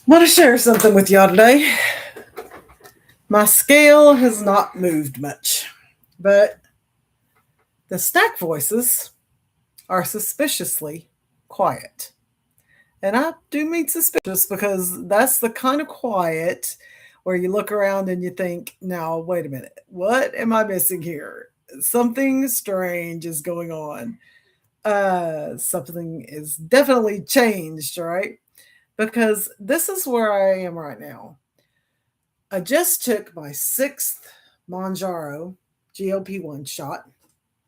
I want to share something with y'all today. My scale has not moved much, but the snack voices are suspiciously quiet. And I do mean suspicious because that's the kind of quiet where you look around and you think, now, wait a minute, what am I missing here? Something strange is going on. Something is definitely changed, right? Because this is where I am right now. I just took my sixth Mounjaro GLP-1 shot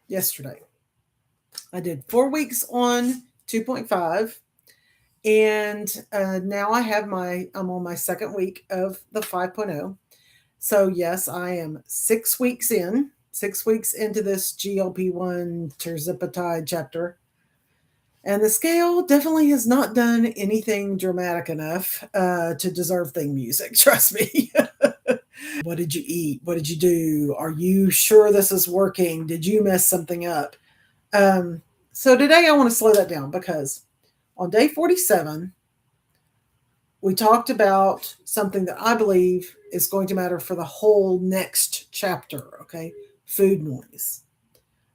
yesterday. I did 4 weeks on 2.5, and now I'm on my second week of the 5.0. So yes, I am 6 weeks into this GLP-1 Tirzepatide chapter. And the scale definitely has not done anything dramatic enough to deserve theme music, trust me. What did you eat? What did you do? Are you sure this is working? Did you mess something up? So today I want to slow that down because on day 47, we talked about something that I believe is going to matter for the whole next chapter, okay? Food noise.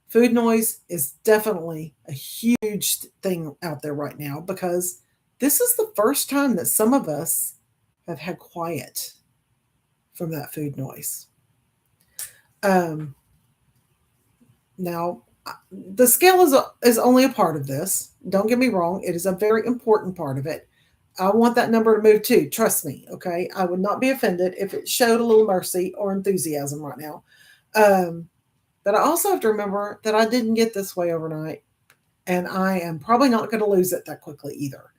Food noise is definitely a huge thing out there right now because this is the first time that some of us have had quiet from that food noise. Um, Now, the scale is only a part of this. Don't get me wrong; it is a very important part of it. I want that number to move too. Trust me, okay? I would not be offended if it showed a little mercy or enthusiasm right now. Um, but I also have to remember that I didn't get this way overnight, and I am probably not going to lose it that quickly either.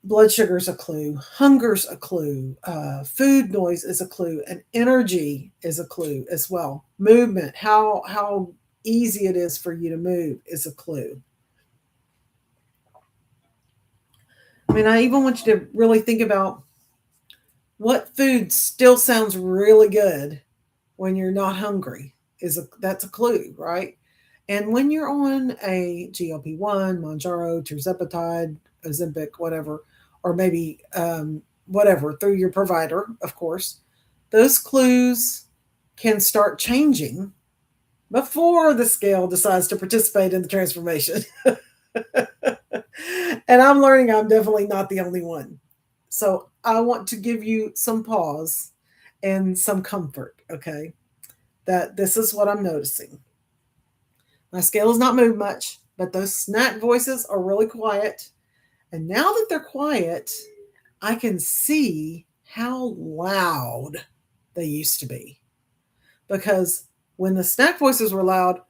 Blood sugar's a clue, hunger's a clue, food noise is a clue, and energy is a clue as well. Movement, how easy it is for you to move is a clue. I mean, I even want you to really think about what food still sounds really good when you're not hungry. That's a clue, right? And when you're on a GLP-1, Mounjaro, Tirzepatide, Ozempic, whatever, or maybe whatever through your provider, of course, those clues can start changing before the scale decides to participate in the transformation. And I'm learning I'm definitely not the only one. So I want to give you some pause and some comfort, okay? That this is what I'm noticing. My scale has not moved much, but those snack voices are really quiet. And now that they're quiet, I can see how loud they used to be. Because when the snack voices were loud,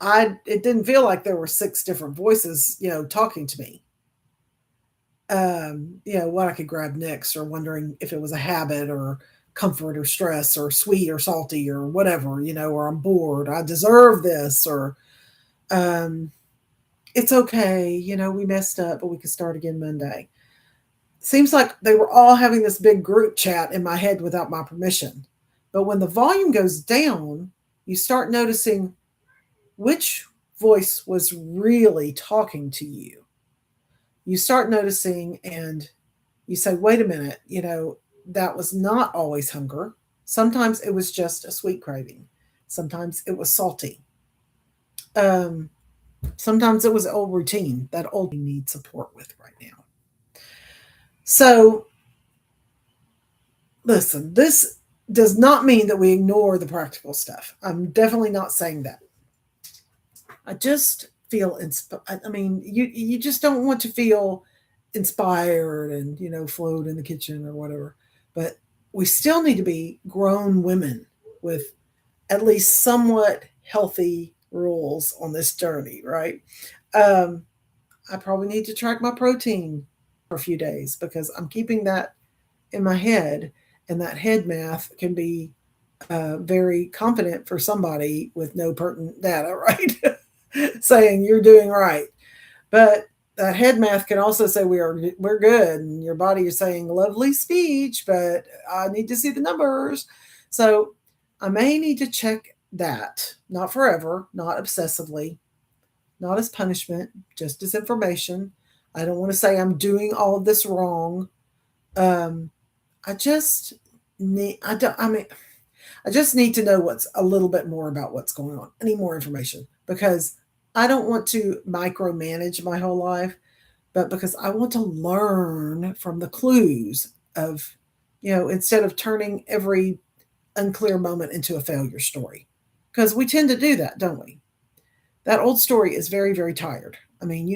it didn't feel like there were six different voices, talking to me. What I could grab next, or wondering if it was a habit or comfort or stress or sweet or salty or whatever, or I'm bored, I deserve this, or um, it's okay, we messed up, but we can start again Monday. Seems like they were all having this big group chat in my head without my permission. But when the volume goes down, you start noticing which voice was really talking to you. You start noticing and you say, wait a minute, that was not always hunger. Sometimes it was just a sweet craving. Sometimes it was salty. Um, Sometimes it was old routine that old need support with right now. So listen, this does not mean that we ignore the practical stuff. I'm definitely not saying that. I just feel I mean, you just don't want to feel inspired and float in the kitchen or whatever. But we still need to be grown women with at least somewhat healthy rules on this journey, right? Um, I probably need to track my protein for a few days because I'm keeping that in my head, and that head math can be very confident for somebody with no pertinent data, right? Saying you're doing right, but that head math can also say we're good, and your body is saying lovely speech, but I need to see the numbers. So I may need to check that, not forever, not obsessively, not as punishment, just as information. I don't want to say I'm doing all of this wrong. Um, I just need, I don't, I mean, I just need to know what's a little bit more about what's going on. I need more information because I don't want to micromanage my whole life, but because I want to learn from the clues of, instead of turning every unclear moment into a failure story. Because we tend to do that, don't we? That old story is very, very tired. I mean,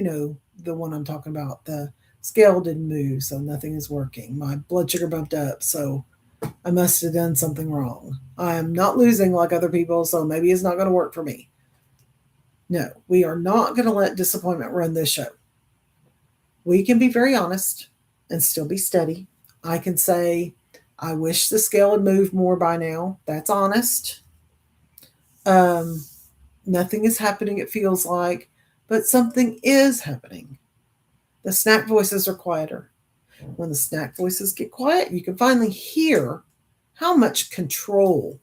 the one I'm talking about. The scale didn't move, so nothing is working. My blood sugar bumped up, so I must have done something wrong. I'm not losing like other people, so maybe it's not going to work for me. No, we are not going to let disappointment run this show. We can be very honest and still be steady. I can say, I wish the scale had moved more by now. That's honest. Um, Nothing is happening, it feels like, but something is happening. The snack voices are quieter. When the snack voices get quiet, you can finally hear how much control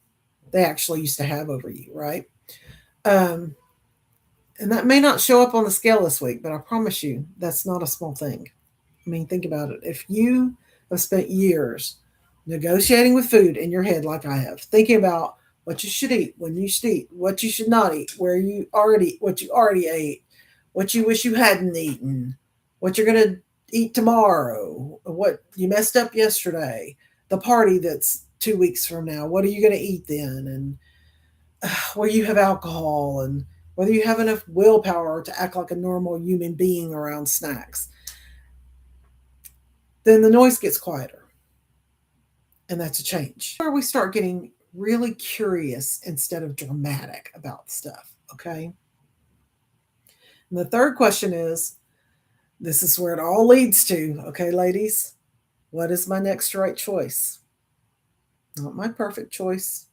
they actually used to have over you, right? Um, and that may not show up on the scale this week, but I promise you that's not a small thing. I mean, think about it. If you have spent years negotiating with food in your head, like I have, thinking about what you should eat, when you should eat, what you should not eat, what you already ate, what you wish you hadn't eaten, what you're going to eat tomorrow, what you messed up yesterday, the party that's 2 weeks from now, what are you going to eat then? And where you have alcohol and whether you have enough willpower to act like a normal human being around snacks, then the noise gets quieter. And that's a change. Where we start getting really curious instead of dramatic about stuff. Okay. And the third question is, this is where it all leads to. Okay, ladies, what is my next right choice? Not my perfect choice.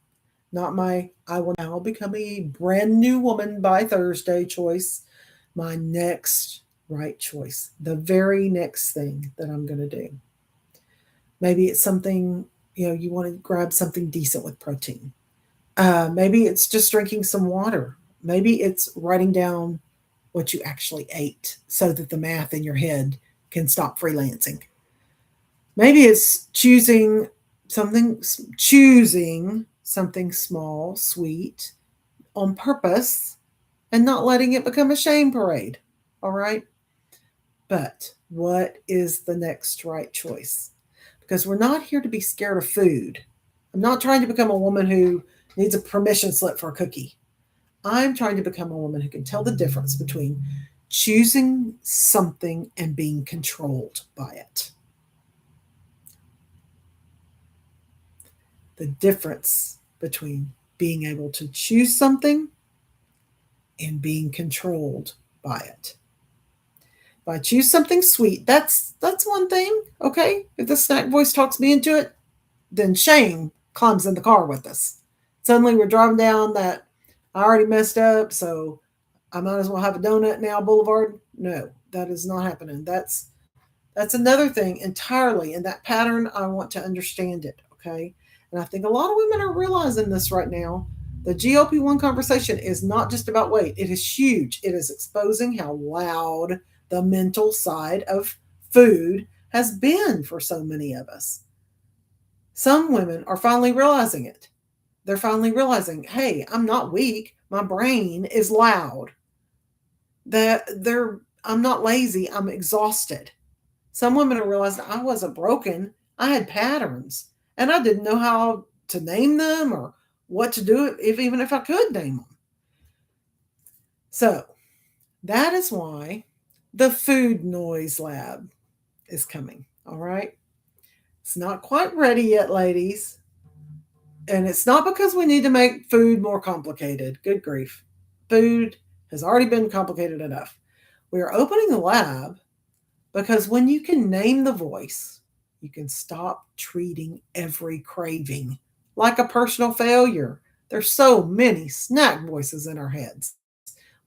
Not my I will now become a brand new woman by Thursday choice. My next right choice. The very next thing that I'm going to do. Maybe it's something, you want to grab something decent with protein. Maybe it's just drinking some water. Maybe it's writing down what you actually ate so that the math in your head can stop freelancing. Maybe it's something, choosing something small, sweet on purpose and not letting it become a shame parade. All right. But what is the next right choice? Because we're not here to be scared of food. I'm not trying to become a woman who needs a permission slip for a cookie. I'm trying to become a woman who can tell the difference between choosing something and being controlled by it. The difference between being able to choose something and being controlled by it. If I choose something sweet, that's one thing. Okay. If the snack voice talks me into it, then shame climbs in the car with us. Suddenly we're driving down that I already messed up, so I might as well have a donut now boulevard. No, that is not happening. That's another thing entirely. In that pattern, I want to understand it. Okay. And I think a lot of women are realizing this right now. The GLP-1 conversation is not just about weight. It is huge. It is exposing how loud the mental side of food has been for so many of us. Some women are finally realizing it. They're finally realizing, hey, I'm not weak. My brain is loud. I'm not lazy. I'm exhausted. Some women are realizing I wasn't broken. I had patterns, and I didn't know how to name them or what to do even if I could name them. So that is why the food noise lab is coming. All right. It's not quite ready yet, ladies. And it's not because we need to make food more complicated. Good grief. Food has already been complicated enough. We are opening the lab because when you can name the voice, you can stop treating every craving like a personal failure. There's so many snack voices in our heads.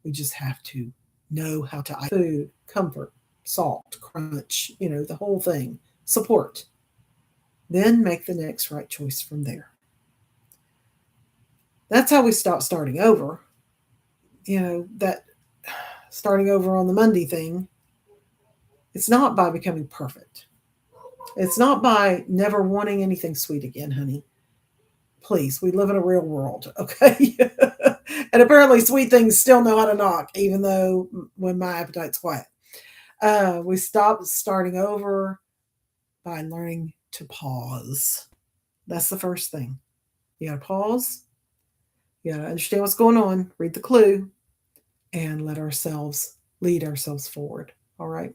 We just have to know how to food, comfort, salt, crunch, the whole thing, support. Then make the next right choice from there. That's how we stop starting over. That starting over on the Monday thing, it's not by becoming perfect. It's not by never wanting anything sweet again, honey. Please, we live in a real world, okay? And apparently, sweet things still know how to knock, even though when my appetite's quiet. We stop starting over by learning to pause. That's the first thing. You gotta pause. You gotta understand what's going on, read the clue, and let ourselves lead ourselves forward. All right.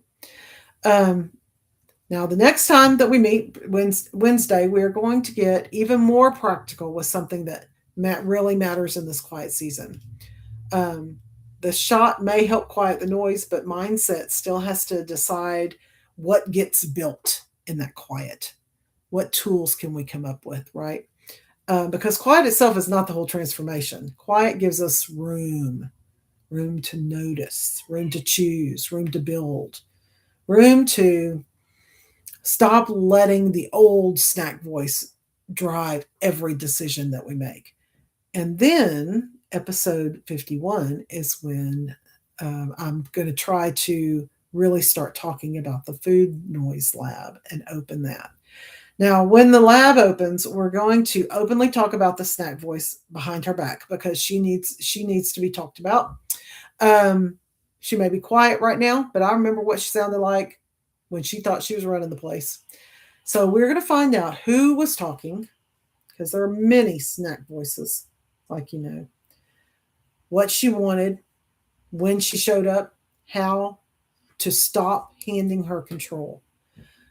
Um, Now, the next time that we meet, Wednesday, we are going to get even more practical with something that really matters in this quiet season. Um, the shot may help quiet the noise, but mindset still has to decide what gets built in that quiet. What tools can we come up with, right? Because quiet itself is not the whole transformation. Quiet gives us room to notice, room to choose, room to build, room to stop letting the old snack voice drive every decision that we make. And then episode 51 is when I'm going to try to really start talking about the food noise lab and open that. Now, when the lab opens, we're going to openly talk about the snack voice behind her back because she needs to be talked about. Um, she may be quiet right now, but I remember what she sounded like when she thought she was running the place. So we're going to find out who was talking because there are many snack voices, like what she wanted, when she showed up, how to stop handing her control.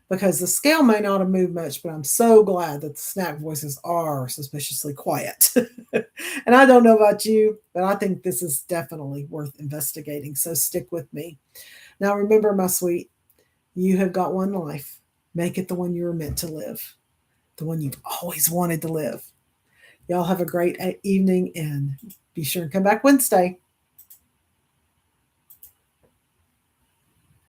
Because the scale may not have moved much, but I'm so glad that the snack voices are suspiciously quiet. And I don't know about you, but I think this is definitely worth investigating. So stick with me. Now, remember, my sweet, you have got one life. Make it the one you were meant to live, the one you've always wanted to live. Y'all have a great evening and be sure and come back Wednesday.